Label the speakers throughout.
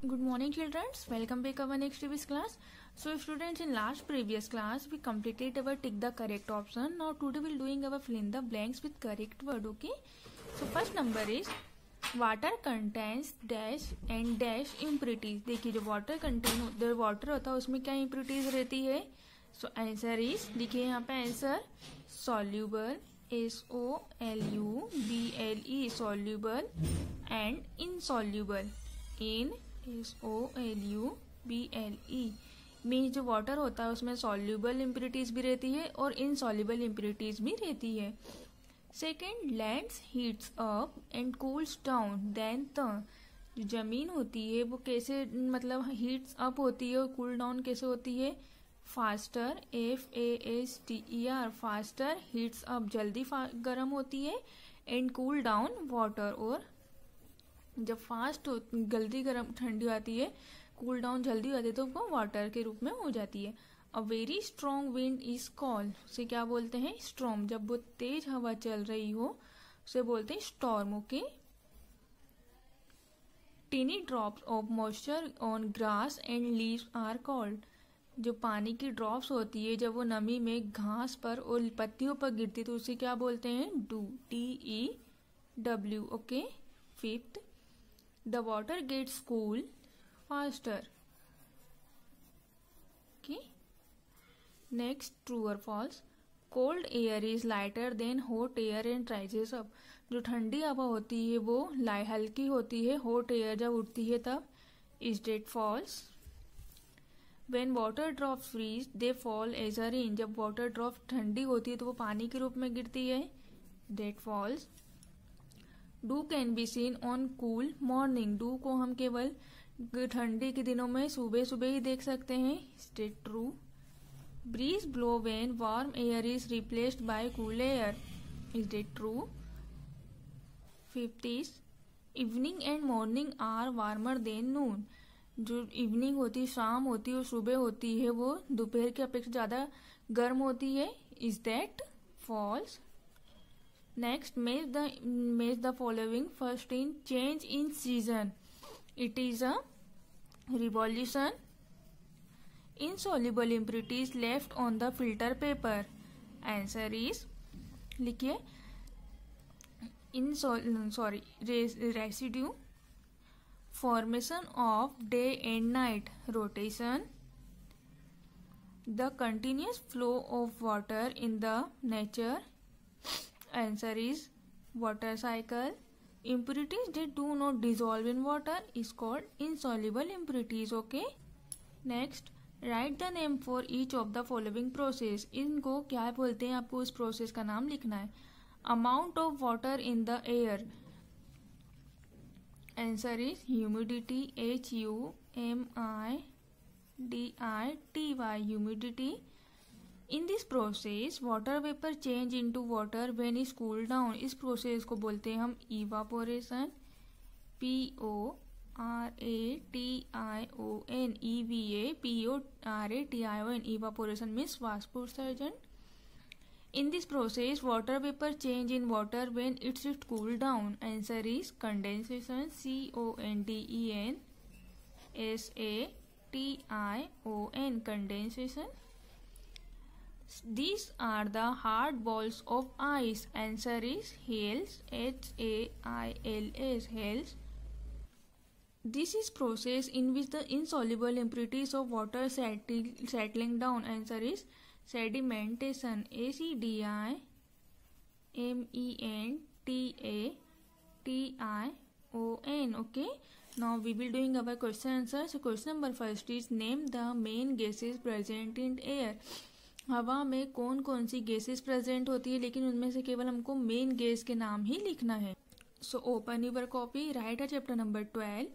Speaker 1: Good morning, children. Welcome back our next previous class. So, students, in last previous class we completed our tick the correct option. Now today we'll doing our fill in the blanks with correct word. Okay. So first number is water contains dash and dash impurities. देखिए जो water contain जो water होता है उसमें क्या impurities रहती है. So answer is देखिए यहाँ पे answer soluble SOLUBLE soluble and insoluble in SOLUBLE means जो वाटर होता है उसमें सॉल्यूबल इम्प्योरिटीज भी रहती है और इनसॉल्यूबल इम्प्योरिटीज भी रहती है. Second, lands heats up and cools down then the जो जमीन होती है वो कैसे मतलब हीट्स अप होती है और कूल डाउन कैसे होती है. Faster FASTER faster heats up जल्दी गर्म होती है एंड कूल डाउन वाटर और जब फास्ट जल्दी गर्म ठंडी आती है कूल डाउन जल्दी होती है तो वो वाटर के रूप में हो जाती है. A very strong wind is called उसे क्या बोलते हैं स्टॉर्म. जब वो तेज हवा चल रही हो उसे बोलते हैं storm. Okay. Tiny drops of moisture on grass and leaves are called जो पानी की ड्रॉप्स होती है जब वो नमी में घास पर और पत्तियों पर गिरती तो उसे क्या बोलते हैं do DEW. Okay. Fifth, the water gets cool faster. Okay. Next, true or false. Cold air is lighter than hot air and rises up. जो ठंडी हवा होती है वो हल्की होती है hot air जब उठती है तब. Is that false? When water drops freeze, they fall as a rain. जब water drop ठंडी होती है तो वो पानी के रूप में गिरती है. That false. Do can be seen on cool morning. Do को हम केवल ठंडी के दिनों में सुबह सुबह ही देख सकते हैं. State true. Breeze blow when warm air is replaced by cool air. Is it true. Fifth is evening and morning are warmer than noon. जो इवनिंग होती शाम होती है और सुबह होती है वो दोपहर की अपेक्षा ज्यादा गर्म होती है. Is that false. Next, match the following. First, in change in season, it is a revolution. Insoluble impurities left on the filter paper. Answer is लिखिए residue. Formation of day and night. Rotation. The continuous flow of water in the nature. Answer is water cycle. Impurities that do not dissolve in water is called insoluble impurities. Okay. Next, write the name for each of the following process. इनको क्या बोलते हैं आपको उस process का नाम लिखना है. Amount of water in the air. Answer is humidity. HUMIDITY humidity. In this process, water vapor change into water when is cooled down. इस प्रोसेस को बोलते हैं हम evaporation. PORATION EVAPORATION evaporation means vaporization. In this process, water vapor change in water when it's cooled down. Answer is condensation. CONDENSATION condensation. These are the hard balls of ice. Answer is hails. HAILS hails. This is process in which the insoluble impurities of water settling down. Answer is sedimentation. ACDIMENTATION. Okay. Now we will doing our question answer. So question number first is name the main gases present in air. हवा में कौन कौन सी gases present होती है लेकिन उनमें से केवल हमको मेन गैस के नाम ही लिखना है. So open your copy. Write chapter number 12.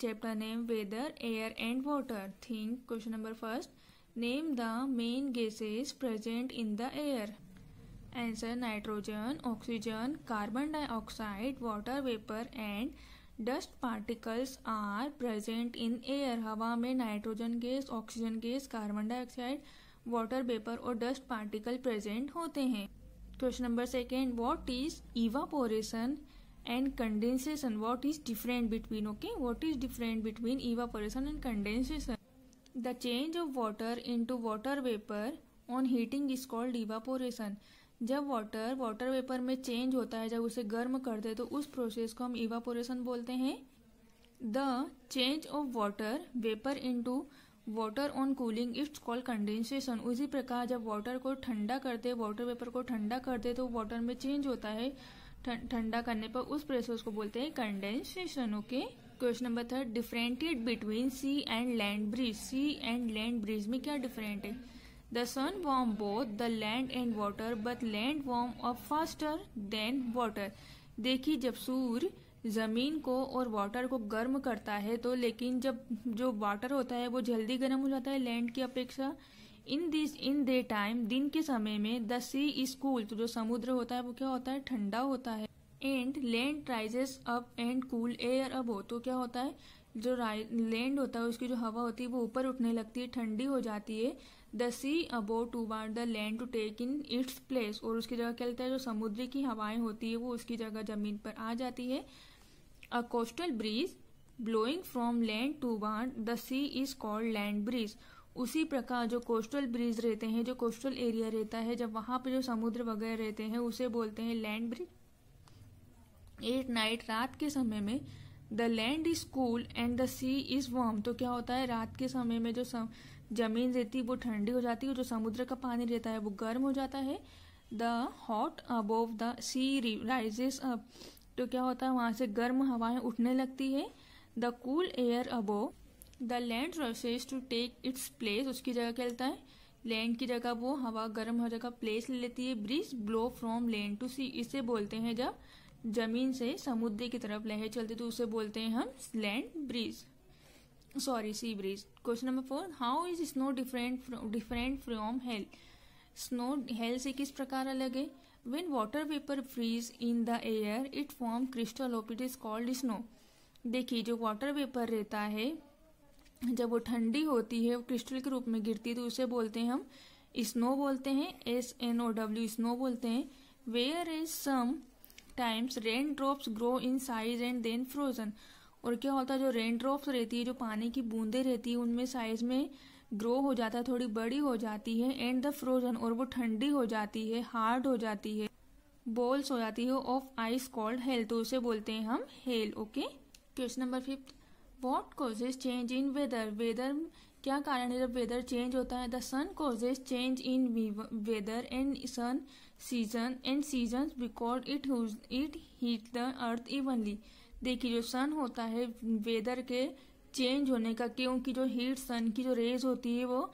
Speaker 1: Chapter name weather air and water. Think. Question number first. Name the main gases present in the air. Answer nitrogen, oxygen, carbon dioxide, water vapour and dust particles are present in air. हवा में nitrogen gas, oxygen gas, carbon dioxide, water vapour और dust particle present होते हैं. Question number second. What is evaporation and condensation. What is different between? Okay, what is different between evaporation and condensation? The change of water into water vapor on heating is called evaporation. जब water vapour में change होता है, जब उसे गर्म करते हैं तो उस प्रोसेस को हम इवापोरेशन बोलते हैं. The change of water vapour into water on cooling it's called condensation. उसी प्रकार जब वाटर को ठंडा करते, वाटर वेपर को ठंडा करते तो वाटर में चेंज होता है. ठंडा करने पर उस प्रोसेस को बोलते हैं condensation. Okay. Question number 3, differentiate between sea and land breeze. Sea and land breeze में क्या डिफरेंट है? The sun warm both the land and water but land warm up faster than water. देखिए, जब सूर्य जमीन को और वाटर को गर्म करता है तो लेकिन जब जो वाटर होता है वो जल्दी गर्म हो जाता है लैंड की अपेक्षा. इन डे टाइम, दिन के समय में, द सी इज कूल. तो जो समुद्र होता है वो क्या होता है? ठंडा होता है. And land rises up and cool air above. तो क्या होता है? जो लैंड होता है उसकी जो हवा होती है वो ऊपर उठने लगती है, ठंडी हो जाती है. The sea above toward the land to take in its place. और उसकी जगह क्या लगता है? जो समुद्र की हवाएं होती है वो उसकी जगह जमीन पर आ जाती है. A coastal breeze blowing from land toward the sea is called land breeze. उसी प्रकार जो कोस्टल ब्रीज रहते हैं, जो कोस्टल एरिया रहता है, जब वहां पे जो समुद्र वगैरह रहते हैं उसे बोलते हैं लैंड ब्रीज. एट नाइट, रात के समय में, the land is cool and the sea is warm. तो क्या होता है? रात के समय में जो जमीन रहती है वो ठंडी हो जाती है, जो समुद्र का पानी रहता है वो गर्म हो जाता है. The hot above the sea rises up. तो क्या होता है? वहां से गर्म हवाएं उठने लगती है. The cool air above the land rushes to take its place. उसकी जगह क्या लेता है? लैंड की जगह वो हवा गर्म हो जगह प्लेस ले लेती है. Breeze blow from land to sea. इसे बोलते हैं जब जमीन से समुद्र की तरफ लहर चलती तो उसे बोलते हैं हम land breeze, sorry sea breeze. Question number 4, how is snow different from hail. Snow hail से किस प्रकार अलग है? When water vapour freeze in the air it form crystal of it is called snow. देखिए, जो वाटर वेपर रहता है जब वो ठंडी होती है, वो क्रिस्टल के रूप में गिरती है तो उसे बोलते हैं हम स्नो बोलते हैं. SNOW स्नो बोलते हैं. Where is some times rain drops grow in size and then frozen. और क्या होता है? जो रेन ड्रॉप्स रहती है, जो पानी की बूंदे रहती है, उनमें साइज में ग्रो हो जाता है, थोड़ी बड़ी हो जाती है. एंड द फ्रोजन, और वो ठंडी हो जाती है, हार्ड हो जाती है, बॉल्स हो जाती है ऑफ आइस कॉल्ड हेल. तो उसे बोलते हैं हम hail. Okay. Question number 5, what causes change in weather. Weather क्या कारण है जब वेदर चेंज होता है? The sun causes change in weather and sun season because it heat the earth evenly. देखिए, जो सन होता है वेदर के चेंज होने का, क्योंकि जो हीट सन की जो रेज होती है वो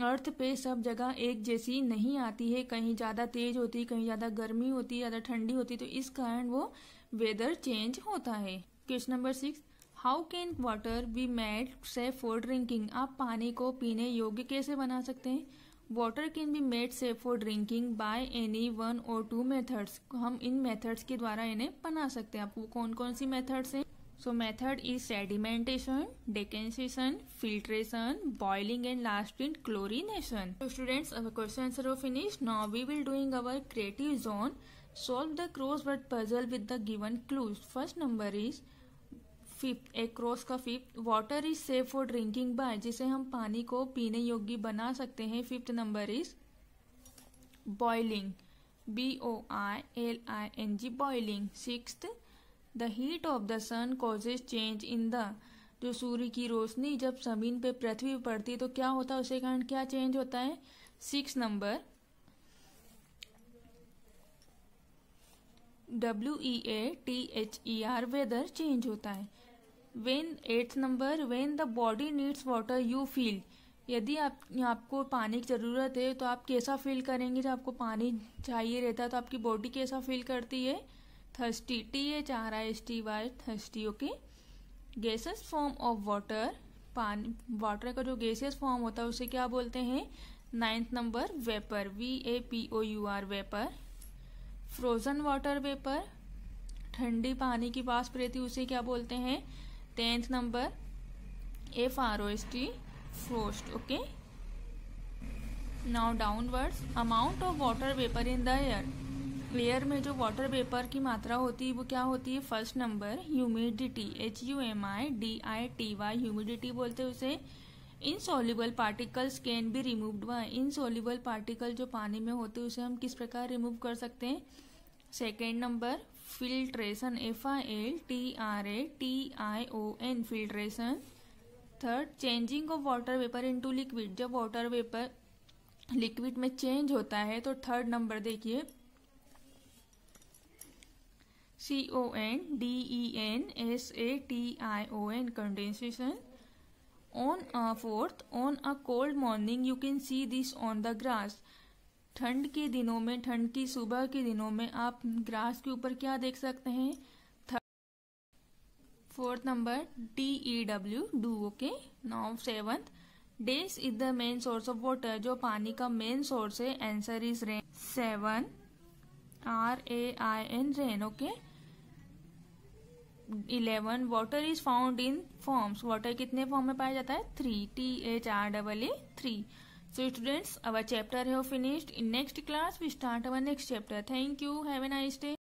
Speaker 1: अर्थ पे सब जगह एक जैसी नहीं आती है. कहीं ज्यादा तेज होती है, कहीं ज्यादा गर्मी होती है, ज्यादा ठंडी होती है, तो इस कारण वो वेदर चेंज होता है. Question number 6, how can water be made safe for drinking. आप पानी को पीने योग्य कैसे बना सकते हैं? Water can be made safe for drinking by any 1 or 2 methods. हम इन मेथड्स के द्वारा इन्हें बना सकते हैं. आपको कौन कौन सी मेथड्स हैं? So method is sedimentation, decantation, filtration, boiling and last in chlorination. So students, our question answer are finished. Now we will doing our creative zone. Solve the crossword puzzle with the given clues. First number is 5th, एक cross का 5th, water is safe for drinking by, जिसे हम पानी को पीने योग्य बना सकते हैं. 5th number is boiling, BOILING, boiling. 6th, the heat of the sun causes change in the. जो सूर्य की रोशनी जब जमीन पे पृथ्वी पर पड़ती है तो क्या होता है? उसे कारण क्या चेंज होता है? 6 नंबर WEATHER, वेदर चेंज होता है. 8th number, when the body needs water you feel. यदि आपको पानी की जरूरत है तो आप कैसा फील करेंगे? जब आपको पानी चाहिए रहता है तो आपकी बॉडी कैसा फील करती है? Thirsty, THRISTY, thirsty. Okay. Gases form of water, water का जो गैसियस फॉर्म होता है उसे क्या बोलते हैं? 9th number vapour, VAPOUR, vapour. Frozen water vapour, ठंडी पानी की वाष्प रहती उसे क्या बोलते हैं? 10th number FROST, frost. Okay. Now downwards, amount of water vapour in the air. Air में जो वाटर वेपर की मात्रा होती है वो क्या होती है? First number humidity, HUMIDITY, humidity बोलते हैं उसे। Insoluble particles can be removed by, insoluble particle जो पानी में होते हैं उसे हम किस प्रकार रिमूव कर सकते हैं? Second number filtration, FILTRATION, filtration. Third changing of water vapour into liquid, जब वाटर वेपर लिक्विड में चेंज होता है तो थर्ड नंबर देखिए CONDENSATION, condensation. On a cold morning you can see this on the grass, ठंड के दिनों में, ठंड की सुबह के दिनों में आप ग्रास के ऊपर क्या देख सकते हैं? Fourth number DEW, do, okay. Now seventh, days is the main source of water, जो पानी का मेन सोर्स है, answer is rain, 7 RAIN, rain, okay. 11 water is found in forms, water कितने फॉर्म में पाया जाता है? 3, THRAA, 3। So students, our chapter have finished. In next class we start our next chapter. Thank you. Have a nice day.